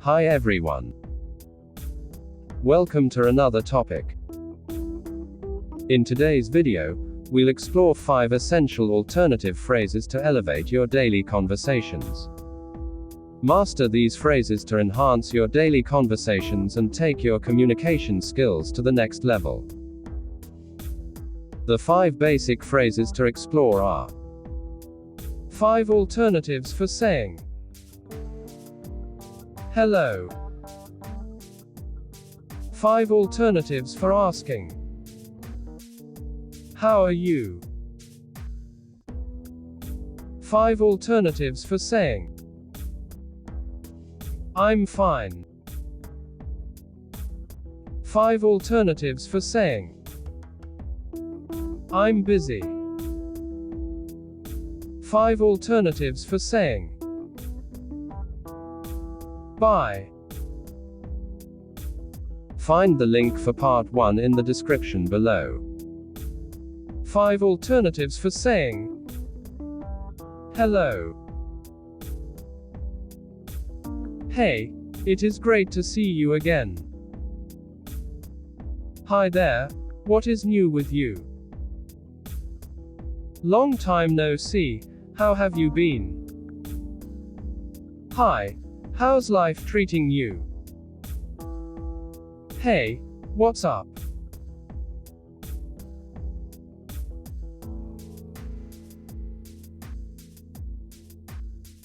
Hi everyone. Welcome to another topic. In today's video, we'll explore 5 essential alternative phrases to elevate your daily conversations. Master these phrases to enhance your daily conversations and take your communication skills to the next level. The 5 basic phrases to explore are: 5 alternatives for saying hello. 5 alternatives for asking how are you. 5 alternatives for saying I'm fine. 5 alternatives for saying I'm busy. 5 alternatives for saying bye. Find the link for part 1 in the description below. 5 alternatives for saying hello. Hey, it is great to see you again. Hi there, what is new with you? Long time no see, how have you been? Hi, how's life treating you? Hey, what's up?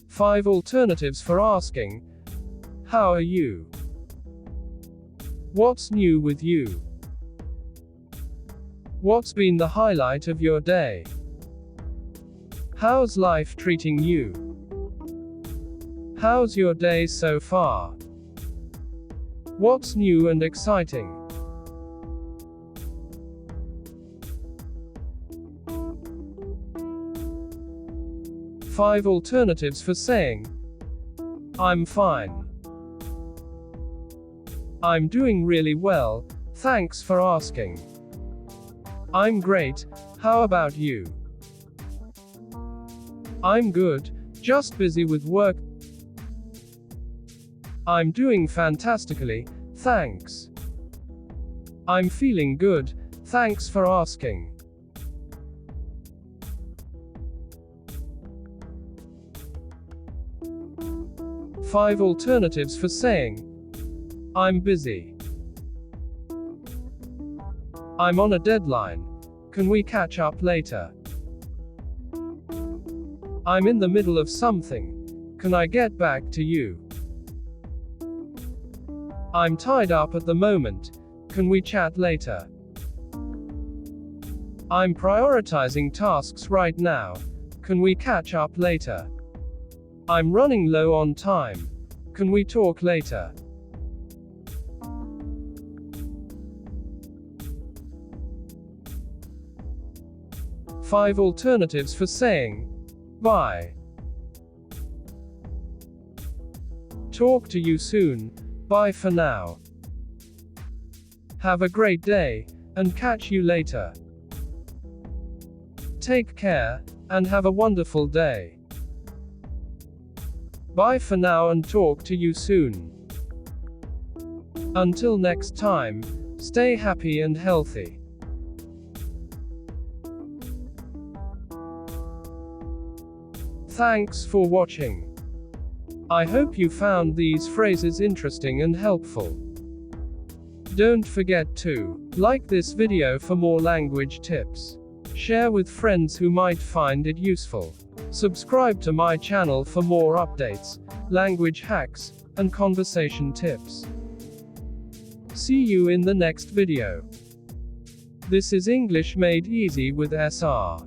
Five alternatives for asking how are you? What's new with you? What's been the highlight of your day? How's life treating you? How's your day so far? What's new and exciting? Five alternatives for saying I'm fine. I'm doing really well, thanks for asking. I'm great, how about you? I'm good, just busy with work. I'm doing fantastically, thanks. I'm feeling good, thanks for asking. Five alternatives for saying I'm busy. I'm on a deadline. Can we catch up later? I'm in the middle of something. Can I get back to you? I'm tied up at the moment. Can we chat later? I'm prioritizing tasks right now. Can we catch up later? I'm running low on time. Can we talk later? Five alternatives for saying bye. Talk to you soon. Bye for now. Have a great day, and catch you later. Take care, and have a wonderful day. Bye for now and talk to you soon. Until next time, stay happy and healthy. Thanks for watching. I hope you found these phrases interesting and helpful. Don't forget to like this video for more language tips. Share with friends who might find it useful. Subscribe to my channel for more updates, language hacks, and conversation tips. See you in the next video. This is English Made Easy with SR.